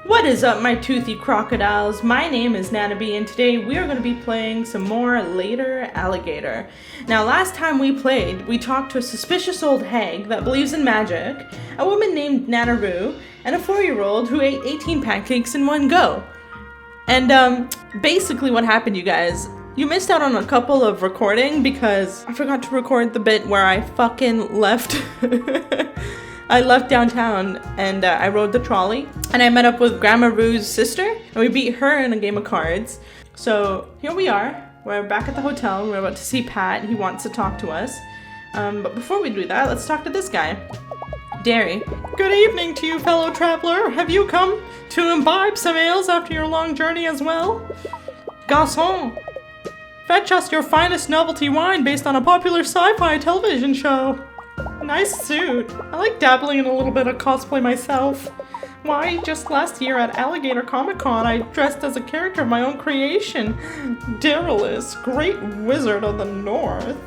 What is up, my toothy crocodiles? My name is Nanabe, and today we are going to be playing some more Later Alligator. Now, last time we played, we talked to a suspicious old hag that believes in magic, a woman named Nanaru, and a 4-year-old who ate 18 pancakes in one go. And basically what happened, you guys, you missed out on a couple of recording because I forgot to record the bit where I fucking left. I left downtown and I rode the trolley and I met up with Grandma Rue's sister and we beat her in a game of cards. So here we are. We're back at the hotel. We're about to see Pat. He wants to talk to us. But before we do that, let's talk to this guy. Derry. Good evening to you, fellow traveler. Have you come to imbibe some ales after your long journey as well? Garçon, fetch us your finest novelty wine based on a popular sci-fi television show. Nice suit. I like dabbling in a little bit of cosplay myself. Why, just last year at Alligator Comic-Con, I dressed as a character of my own creation. Darylis, great wizard of the north.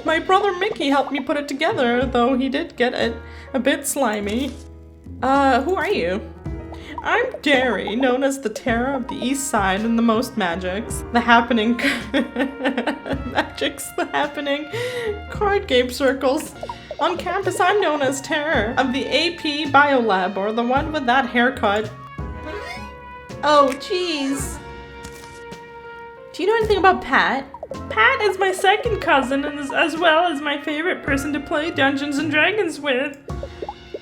My brother Mickey helped me put it together, though he did get it a bit slimy. Who are you? I'm Derry, known as the Terror of the East Side and the Most Magics. The Happening... Magics, the Happening card game circles. On campus, I'm known as Terror of the AP Biolab, or the one with that haircut. Oh, jeez. Do you know anything about Pat? Pat is my second cousin and is as well as my favorite person to play Dungeons and Dragons with.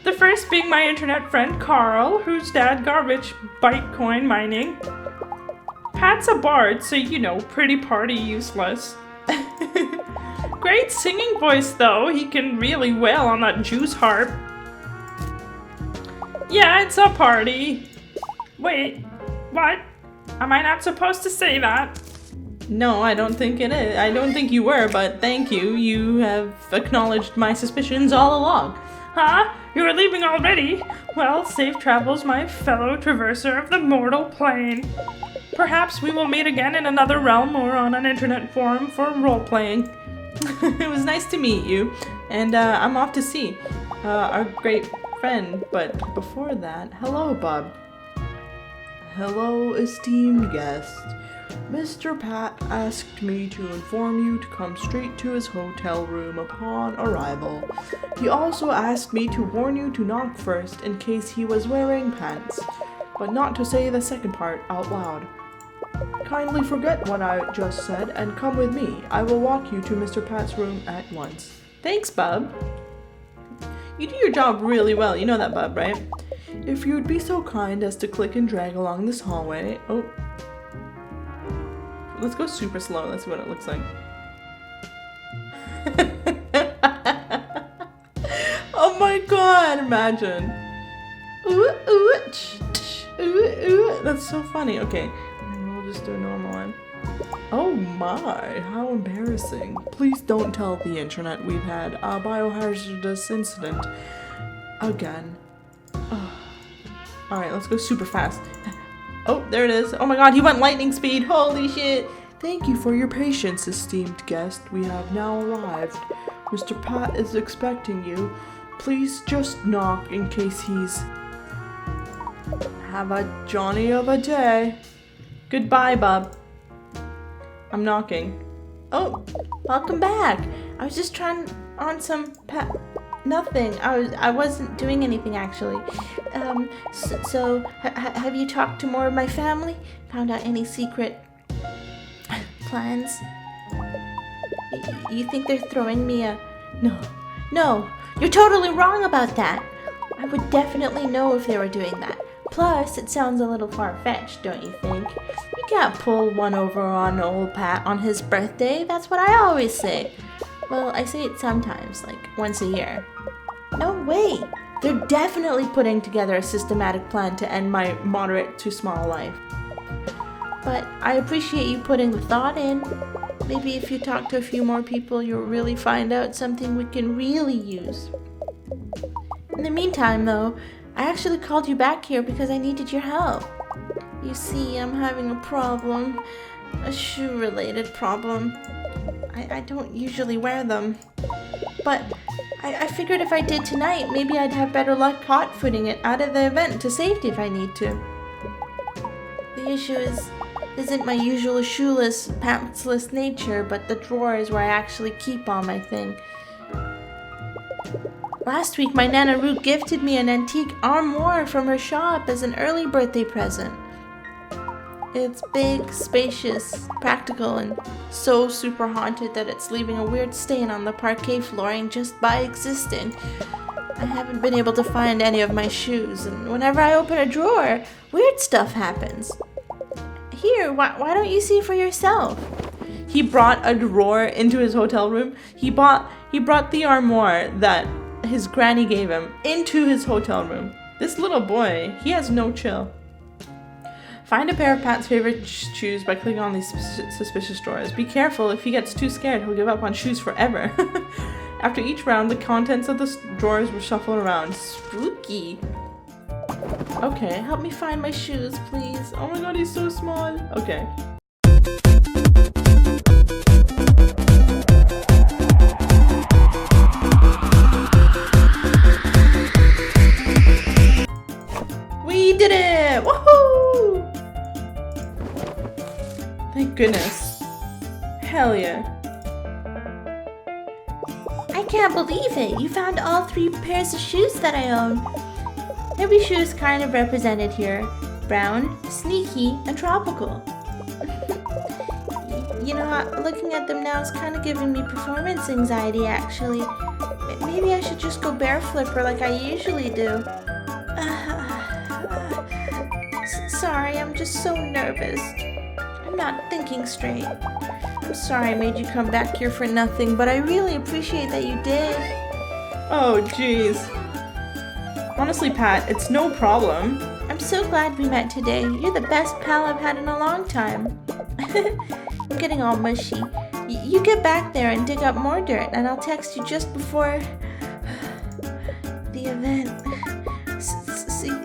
The first being my internet friend Carl, whose dad got rich Bitcoin mining. Pat's a bard, so you know, pretty party useless. Great singing voice though, he can really wail on that juice harp. Yeah, it's a party. Wait, what? Am I not supposed to say that? No, I don't think it is. I don't think you were, but thank you. You have acknowledged my suspicions all along. Huh? You're leaving already? Well, safe travels, my fellow traverser of the mortal plane. Perhaps we will meet again in another realm or on an internet forum for role-playing. It was nice to meet you, and I'm off to see our great friend, but before that, hello, Bob. Hello, esteemed guest. Mr. Pat asked me to inform you to come straight to his hotel room upon arrival. He also asked me to warn you to knock first in case he was wearing pants, but not to say the second part out loud. Kindly forget what I just said and come with me. I will walk you to Mr. Pat's room at once. Thanks, Bub. You do your job really well, you know that, Bub, right? If you'd be so kind as to click and drag along this hallway... Oh. Let's go super slow. Let's see what it looks like. Oh my god, imagine. Ooh, ooh, ooh, ooh. That's so funny. Okay, we'll just do a normal one. Oh my, how embarrassing. Please don't tell the internet we've had a biohazardous incident again. Alright, let's go super fast. Oh, there it is. Oh my god, he went lightning speed. Holy shit. Thank you for your patience, esteemed guest. We have now arrived. Mr. Pat is expecting you. Please just knock in case he's... Have a Johnny of a day. Goodbye, Bub. I'm knocking. Oh, welcome back. I was just trying on some nothing. I wasn't doing anything actually. So have you talked to more of my family? Found out any secret plans? You think they're throwing me a... No, you're totally wrong about that. I would definitely know if they were doing that. Plus, it sounds a little far-fetched, don't you think? You can't pull one over on old Pat on his birthday. That's what I always say. Well, I say it sometimes, like once a year. No way! They're definitely putting together a systematic plan to end my moderate to small life. But I appreciate you putting the thought in. Maybe if you talk to a few more people, you'll really find out something we can really use. In the meantime, though, I actually called you back here because I needed your help. You see, I'm having a problem. A shoe-related problem. I don't usually wear them. But I figured if I did tonight, maybe I'd have better luck hot-footing it out of the event to safety if I need to. The issue isn't my usual shoeless, pantsless nature, but the drawer is where I actually keep all my things. Last week, my Nana Root gifted me an antique armoire from her shop as an early birthday present. It's big, spacious, practical, and so super haunted that it's leaving a weird stain on the parquet flooring just by existing. I haven't been able to find any of my shoes, and whenever I open a drawer, weird stuff happens. Here, why don't you see for yourself? He brought a drawer into his hotel room. He brought the armoire that his granny gave him into his hotel room. This little boy, he has no chill. Find a pair of Pat's favorite shoes by clicking on these suspicious drawers. Be careful, if he gets too scared, he'll give up on shoes forever. After each round, the contents of the drawers will shuffle around. Spooky. Okay, help me find my shoes, please. Oh my god, he's so small. Okay. We did it! Woohoo! Thank goodness. Hell yeah. I can't believe it. You found all 3 pairs of shoes that I own. Every shoe is kind of represented here. Brown, sneaky, and tropical. You know, looking at them now is kind of giving me performance anxiety, actually. Maybe I should just go bare flipper like I usually do. Sorry, I'm just so nervous. I'm not thinking straight. I'm sorry I made you come back here for nothing, but I really appreciate that you did. Oh, jeez. Honestly, Pat, it's no problem. I'm so glad we met today. You're the best pal I've had in a long time. I'm getting all mushy. You get back there and dig up more dirt, and I'll text you just before the event.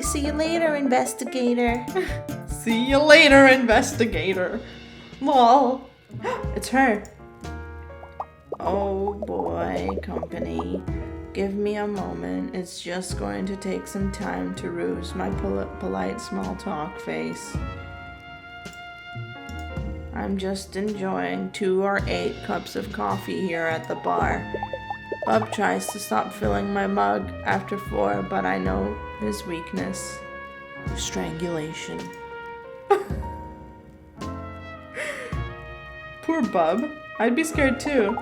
See you later, investigator. See you later, investigator. Lol. It's her. Oh boy, company. Give me a moment. It's just going to take some time to ruse my polite small talk face. I'm just enjoying 2 or 8 cups of coffee here at the bar. Bub tries to stop filling my mug after 4, but I know his weakness. Strangulation. Poor Bub. I'd be scared too.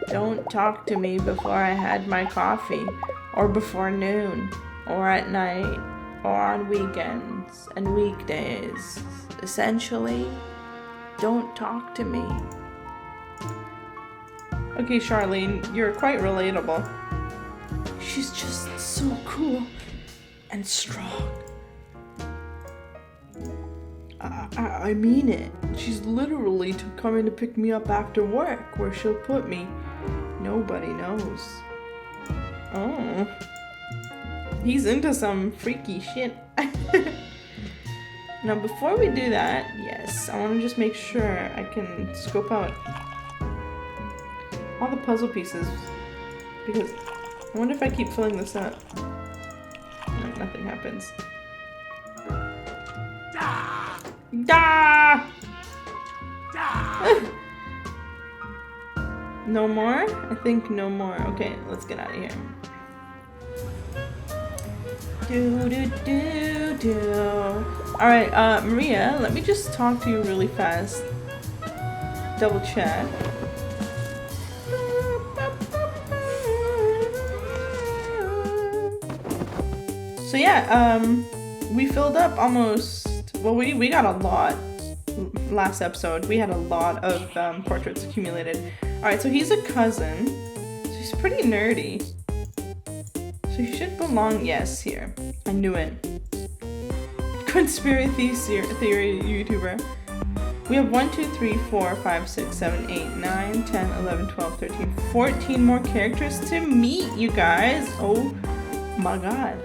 Don't talk to me before I had my coffee, or before noon, or at night, or on weekends and weekdays. Essentially, don't talk to me. Okay, Charlene, you're quite relatable. She's just so cool and strong. I mean it. She's literally coming to pick me up after work. Where she'll put me, nobody knows. Oh. He's into some freaky shit. Now, before we do that, yes, I want to just make sure I can scope out all the puzzle pieces, because I wonder if I keep filling this up. No, nothing happens. Da! No more? I think no more. Okay, let's get out of here. Alright, Maria, let me just talk to you really fast. Double check. So yeah, we filled up almost, well, we got a lot last episode. We had a lot of portraits accumulated. Alright, so he's a cousin. So he's pretty nerdy. So he should belong, yes, here. I knew it. Conspiracy theory YouTuber. We have 1, 2, 3, 4, 5, 6, 7, 8, 9, 10, 11, 12, 13, 14 more characters to meet, you guys. Oh my god.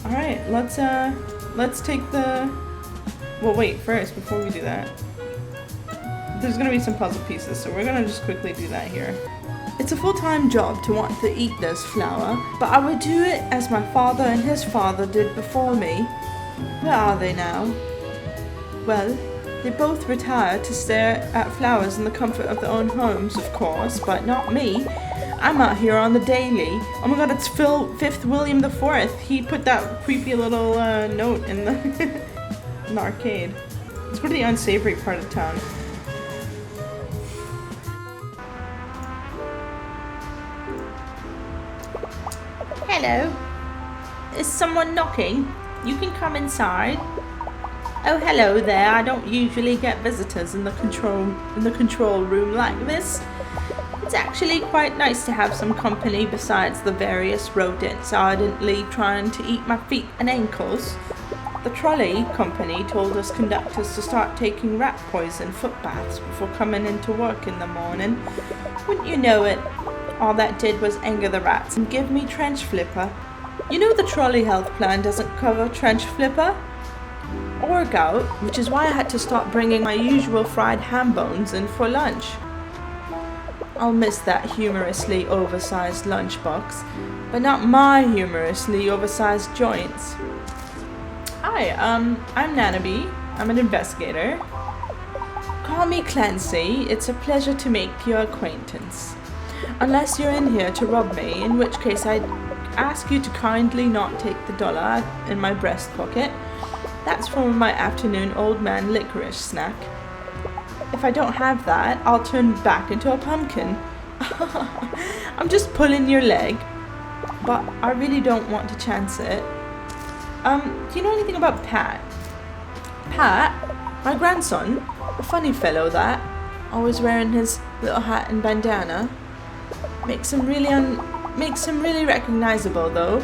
Alright, let's take the... Well, wait, first, before we do that, there's gonna be some puzzle pieces, so we're gonna just quickly do that here. It's a full-time job to want to eat this flower, but I would do it as my father and his father did before me. Where are they now? Well, they both retired to stare at flowers in the comfort of their own homes, of course, but not me. I'm out here on the daily. Oh my god, it's 5th William IV. He put that creepy little note in the, in the arcade. Let's go to the unsavory part of town. Hello. Is someone knocking? You can come inside. Oh, hello there. I don't usually get visitors in the control room like this. It's actually quite nice to have some company besides the various rodents ardently trying to eat my feet and ankles. The trolley company told us conductors to start taking rat poison foot baths before coming into work in the morning. Wouldn't you know it, all that did was anger the rats and give me trench flipper. You know the trolley health plan doesn't cover trench flipper or gout, which is why I had to stop bringing my usual fried ham bones in for lunch. I'll miss that humorously oversized lunchbox, but not my humorously oversized joints. Hi, I'm Nanabe. I'm an investigator. Call me Clancy. It's a pleasure to make your acquaintance. Unless you're in here to rob me, in which case I'd ask you to kindly not take the dollar in my breast pocket. That's from my afternoon old man licorice snack. If I don't have that, I'll turn back into a pumpkin. I'm just pulling your leg, but I really don't want to chance it. Do you know anything about Pat? Pat? My grandson? A funny fellow that, always wearing his little hat and bandana. Makes him really recognizable though.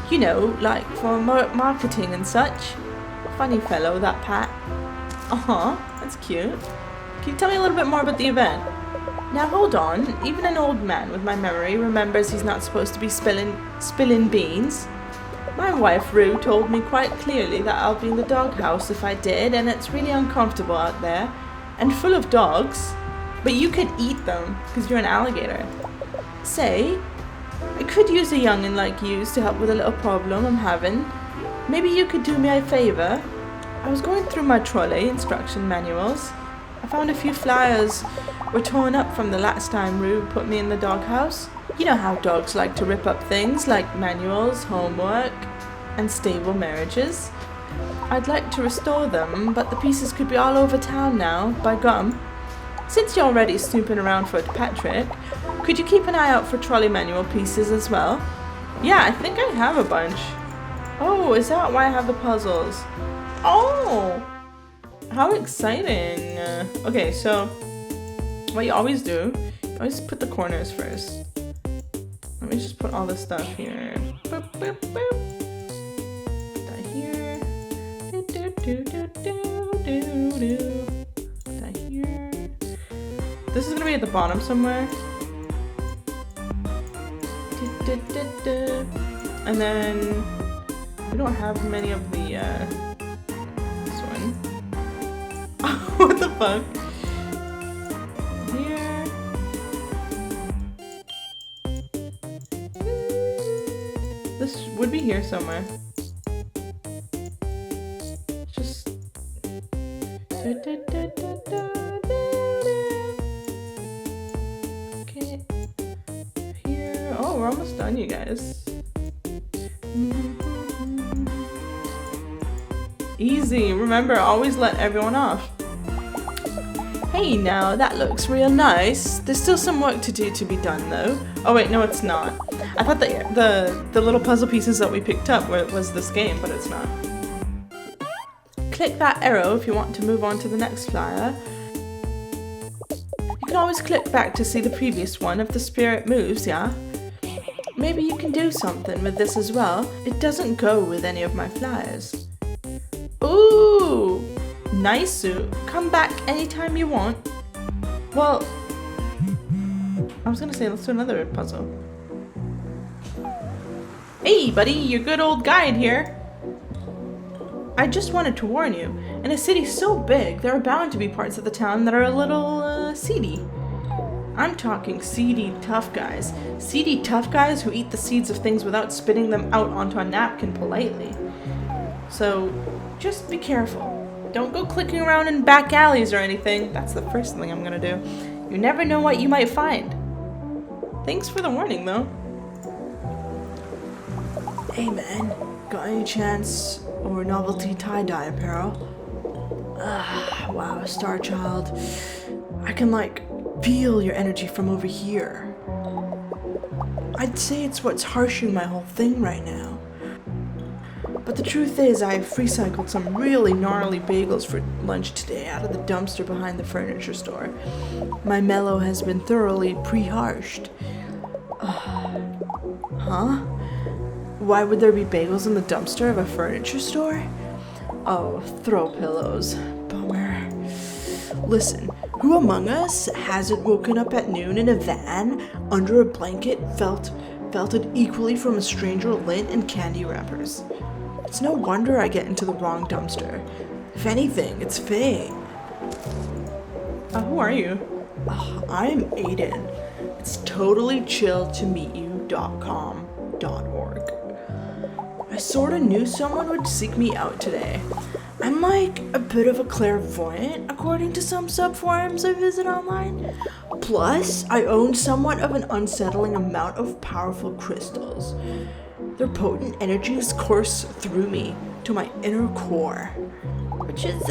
You know, like for marketing and such. Funny fellow, that Pat. That's cute. Can you tell me a little bit more about the event? Now hold on, even an old man with my memory remembers he's not supposed to be spilling beans. My wife Rue told me quite clearly that I'll be in the doghouse if I did, and it's really uncomfortable out there, and full of dogs. But you could eat them, because you're an alligator. Say, I could use a young'un like you to help with a little problem I'm having. Maybe you could do me a favor. I was going through my trolley instruction manuals. I found a few flyers were torn up from the last time Rue put me in the doghouse. You know how dogs like to rip up things like manuals, homework, and stable marriages. I'd like to restore them, but the pieces could be all over town now, by gum. Since you're already snooping around for Patrick, could you keep an eye out for trolley manual pieces as well? Yeah, I think I have a bunch. Oh, is that why I have the puzzles? Oh! How exciting! Okay, so what you always do, you always put the corners first. Let me just put all this stuff here. Boop, boop, boop. Put that here. Do, do, do, do, do, do. Put that here. This is gonna be at the bottom somewhere. Do, do, do, do. And then we don't have many of the this one. What the fuck? Here. This would be here somewhere. Just okay. Here. Oh, we're almost done, you guys. Easy. Remember, always let everyone off. Hey, now that looks real nice. There's still some work to do to be done, though. Oh wait, no, it's not. I thought that the little puzzle pieces that we picked up was this game, but it's not. Click that arrow if you want to move on to the next flyer. You can always click back to see the previous one if the spirit moves, yeah? Maybe you can do something with this as well. It doesn't go with any of my flyers. Ooh! Nice suit. Come back anytime you want. Well, I was gonna say let's do another puzzle. Hey buddy, your good old guide here. I just wanted to warn you, in a city so big, there are bound to be parts of the town that are a little seedy. I'm talking seedy tough guys. Seedy tough guys who eat the seeds of things without spitting them out onto a napkin politely. So just be careful. Don't go clicking around in back alleys or anything. That's the first thing I'm gonna do. You never know what you might find. Thanks for the warning though. Hey man, got any chance or novelty tie-dye apparel? Wow, Star Child. I can feel your energy from over here. I'd say it's what's harshing my whole thing right now. But the truth is, I free-cycled some really gnarly bagels for lunch today out of the dumpster behind the furniture store. My mellow has been thoroughly pre-harshed. Huh? Why would there be bagels in the dumpster of a furniture store? Oh, throw pillows. Bummer. Listen, who among us hasn't woken up at noon in a van, under a blanket, felted equally from a stranger lint and candy wrappers? It's no wonder I get into the wrong dumpster. If anything, it's fate. Who are you? I'm Aiden. It's totallychilltomeetyou.com.org. I sorta knew someone would seek me out today. I'm a bit of a clairvoyant, according to some subforums I visit online. Plus, I own somewhat of an unsettling amount of powerful crystals. Their potent energies course through me to my inner core, which is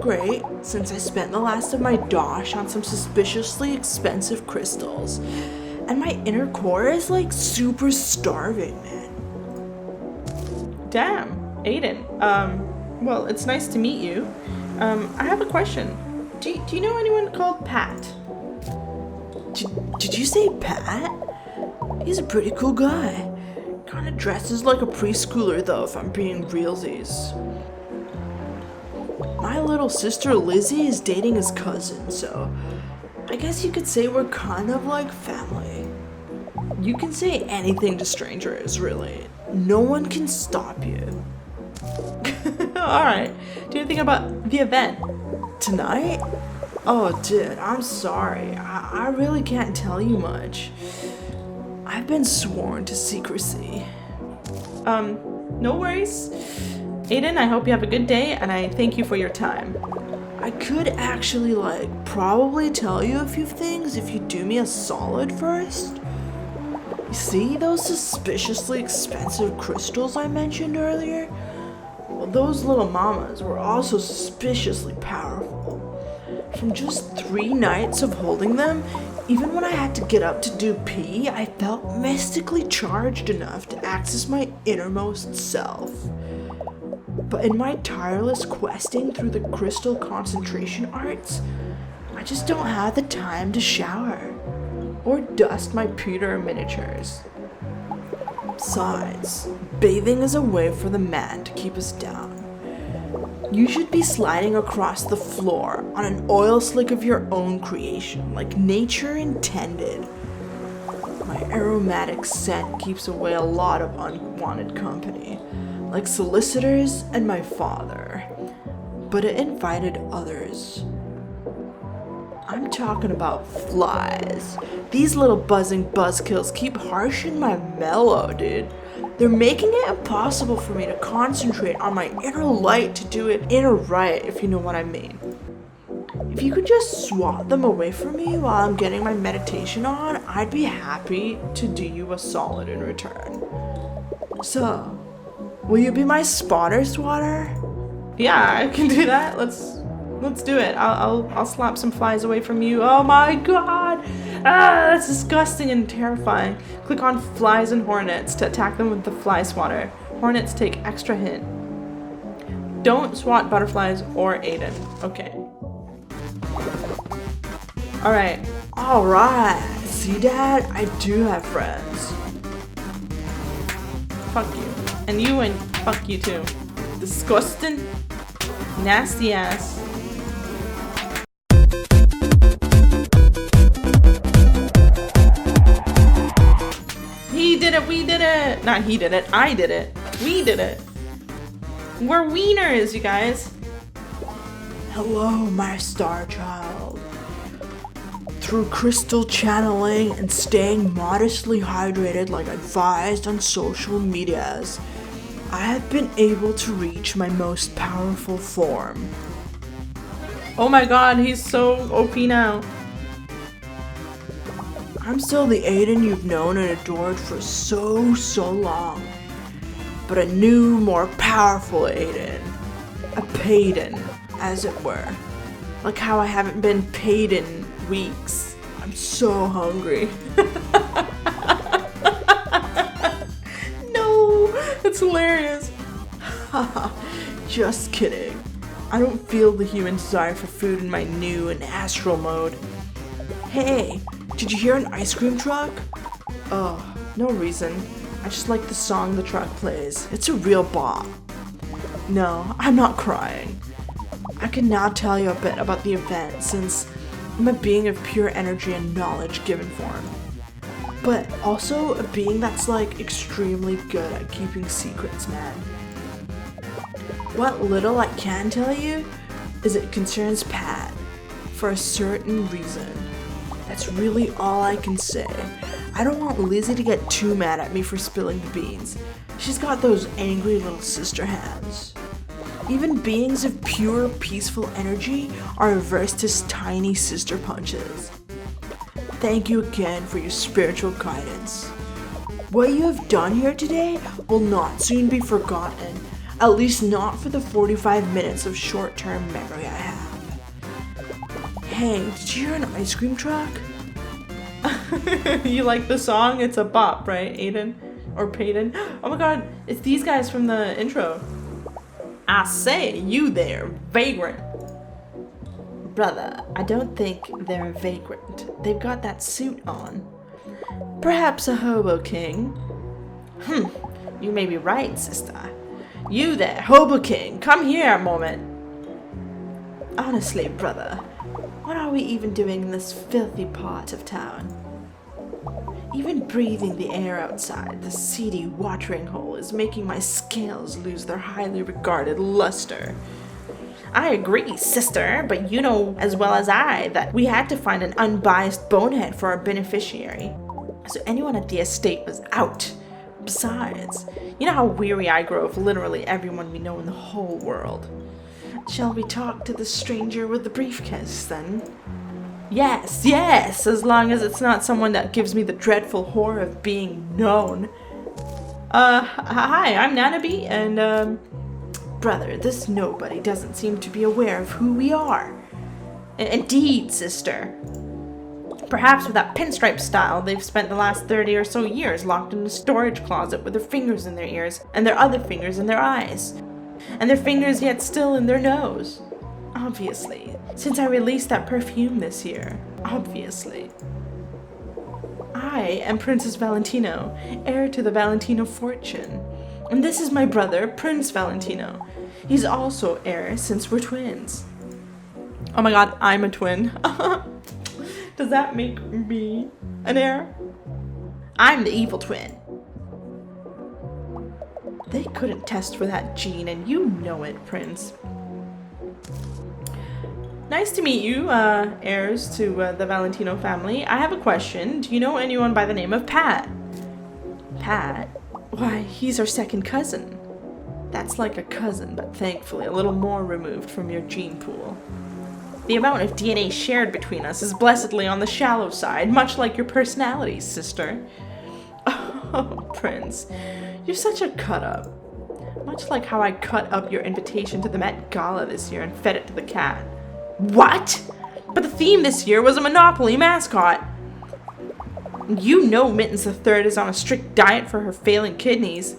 great since I spent the last of my dosh on some suspiciously expensive crystals. And my inner core is super starving, man. Damn, Aiden. Well, it's nice to meet you. I have a question. Do you know anyone called Pat? Did you say Pat? He's a pretty cool guy. Kinda dresses like a preschooler though, if I'm being realsies. My little sister Lizzie is dating his cousin, so I guess you could say we're kind of like family. You can say anything to strangers, really. No one can stop you. Alright, do you think about the event? Tonight? Oh, dude, I'm sorry. I really can't tell you much. I've been sworn to secrecy. No worries. Aiden, I hope you have a good day, and I thank you for your time. I could actually, probably tell you a few things if you do me a solid first. You see those suspiciously expensive crystals I mentioned earlier? Well, those little mamas were also suspiciously powerful. From just 3 nights of holding them, even when I had to get up to do pee, I felt mystically charged enough to access my innermost self. But in my tireless questing through the crystal concentration arts, I just don't have the time to shower or dust my pewter miniatures. Besides, bathing is a way for the man to keep us down. You should be sliding across the floor on an oil slick of your own creation, like nature intended. My aromatic scent keeps away a lot of unwanted company, like solicitors and my father, but it invited others. I'm talking about flies. These little buzzing buzzkills keep harshing my mellow, dude. They're making it impossible for me to concentrate on my inner light to do it inner right, if you know what I mean. If you could just swat them away from me while I'm getting my meditation on, I'd be happy to do you a solid in return. So, will you be my spotter swatter? Yeah, I can do that. Let's do it. I'll slap some flies away from you. Oh my god! That's disgusting and terrifying. Click on flies and hornets to attack them with the fly swatter. Hornets take extra hit. Don't swat butterflies or Aiden. Okay. Alright. See, Dad? I do have friends. Fuck you. And you and fuck you too. Disgusting. Nasty ass. He did it, we did it. Not he did it, I did it. We did it. We're wieners, you guys. Hello, my star child. Through crystal channeling and staying modestly hydrated like advised on social medias, I have been able to reach my most powerful form. Oh my god, he's so OP now. I'm still the Aiden you've known and adored for so long. But a new, more powerful Aiden. A Payden, as it were. Like how I haven't been paid in weeks. I'm so hungry. No, it's hilarious. Just kidding. I don't feel the human desire for food in my new and astral mode. Hey, did you hear an ice cream truck? Oh, no reason. I just like the song the truck plays. It's a real bop. No, I'm not crying. I can now tell you a bit about the event since I'm a being of pure energy and knowledge given form. But also a being that's like extremely good at keeping secrets, man. What little I can tell you is it concerns Pat for a certain reason. That's really all I can say. I don't want Lizzie to get too mad at me for spilling the beans. She's got those angry little sister hands. Even beings of pure, peaceful energy are averse to tiny sister punches. Thank you again for your spiritual guidance. What you have done here today will not soon be forgotten, at least not for the 45 minutes of short-term memory I have. Hey, did you hear an ice cream truck? You like the song? It's a bop, right, Aiden? Or Payden? Oh my god, it's these guys from the intro. I say, you there, vagrant. Brother, I don't think they're a vagrant. They've got that suit on. Perhaps a hobo king. You may be right, sister. You there, Hobo King, come here a moment. Honestly, brother, what are we even doing in this filthy part of town? Even breathing the air outside the seedy watering hole is making my scales lose their highly regarded luster. I agree, sister, but you know as well as I that we had to find an unbiased bonehead for our beneficiary. So anyone at the estate was out. Besides, you know how weary I grow of literally everyone we know in the whole world. Shall we talk to the stranger with the briefcase then? Yes, as long as it's not someone that gives me the dreadful horror of being known. Hi, I'm nanabe, and, Brother, this nobody doesn't seem to be aware of who we are. Indeed, sister. Perhaps with that pinstripe style, they've spent the last 30 or so years locked in a storage closet with their fingers in their ears, and their other fingers in their eyes, and their fingers yet still in their nose. Obviously, since I released that perfume this year. Obviously. I am Princess Valentino, heir to the Valentino fortune. And this is my brother, Prince Valentino. He's also heir since we're twins. Oh my god, I'm a twin. Does that make me an heir? I'm the evil twin. They couldn't test for that gene, and you know it, Prince. Nice to meet you, heirs to the Valentino family. I have a question. Do you know anyone by the name of Pat? Pat? Why, he's our second cousin. That's like a cousin, but thankfully a little more removed from your gene pool. The amount of DNA shared between us is blessedly on the shallow side, much like your personality, sister. Oh, Prince, you're such a cut-up. Much like how I cut up your invitation to the Met Gala this year and fed it to the cat. What? But the theme this year was a Monopoly mascot. You know Mittens III is on a strict diet for her failing kidneys.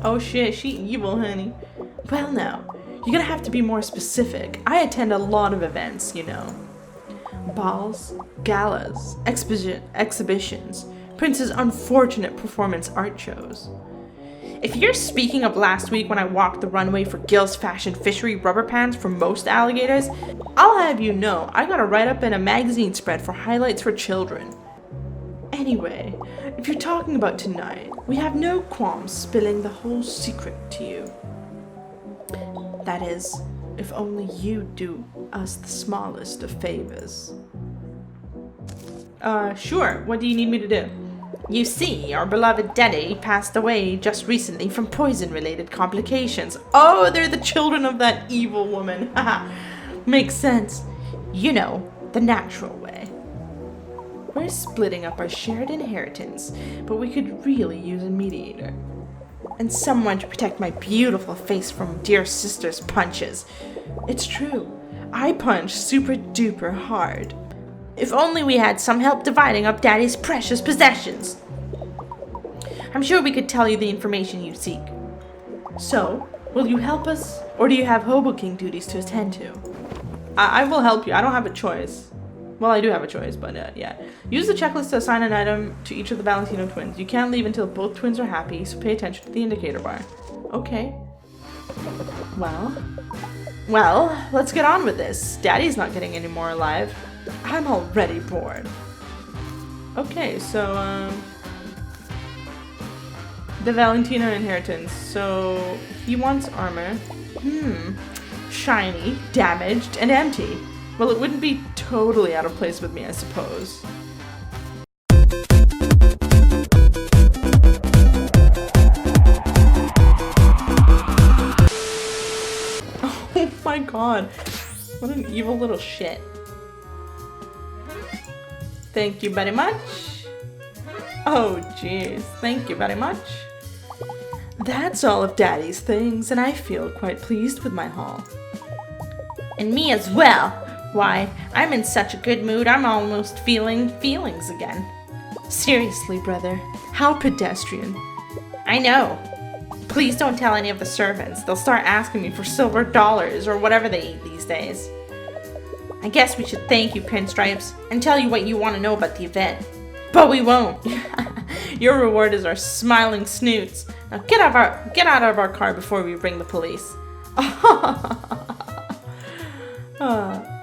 Oh shit, she evil, honey. Well now, you're gonna have to be more specific. I attend a lot of events, you know. Balls, galas, exhibitions, Prince's unfortunate performance art shows. If you're speaking of last week when I walked the runway for Gil's Fashion Fishery rubber pants for most alligators, I'll have you know I got a write-up in a magazine spread for highlights for children. Anyway, if you're talking about tonight, we have no qualms spilling the whole secret to you. That is, if only you'd do us the smallest of favors. Sure. What do you need me to do? You see, our beloved daddy passed away just recently from poison-related complications. Oh, they're the children of that evil woman. Haha. Makes sense. You know, the natural way. We're splitting up our shared inheritance, but we could really use a mediator. And someone to protect my beautiful face from dear sister's punches. It's true. I punch super duper hard. If only we had some help dividing up Daddy's precious possessions. I'm sure we could tell you the information you seek. So, will you help us, or do you have Hobo King duties to attend to? I will help you. I don't have a choice. Well, I do have a choice, but yeah. Use the checklist to assign an item to each of the Valentino twins. You can't leave until both twins are happy, so pay attention to the indicator bar. Okay. Well, let's get on with this. Daddy's not getting any more alive. I'm already bored. Okay, so, the Valentino inheritance. So, he wants armor. Shiny, damaged, and empty. Well, it wouldn't be totally out of place with me, I suppose. Oh my god. What an evil little shit. Thank you very much. Oh, jeez. Thank you very much. That's all of Daddy's things, and I feel quite pleased with my haul. And me as well. Why, I'm in such a good mood, I'm almost feeling feelings again. Seriously, brother. How pedestrian. I know. Please don't tell any of the servants. They'll start asking me for silver dollars or whatever they eat these days. I guess we should thank you, Pinstripes, and tell you what you want to know about the event. But we won't. Your reward is our smiling snoots. Now get out of our car before we ring the police.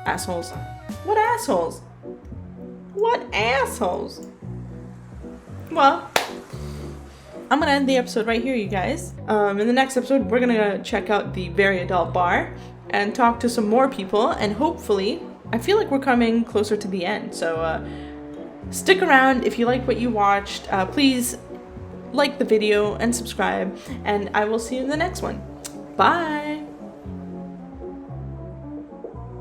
Assholes. What assholes? What assholes? Well, I'm gonna end the episode right here, you guys. In the next episode, we're gonna check out the very adult bar and talk to some more people, and hopefully, I feel like we're coming closer to the end. So stick around if you like what you watched. Please like the video and subscribe, and I will see you in the next one. Bye!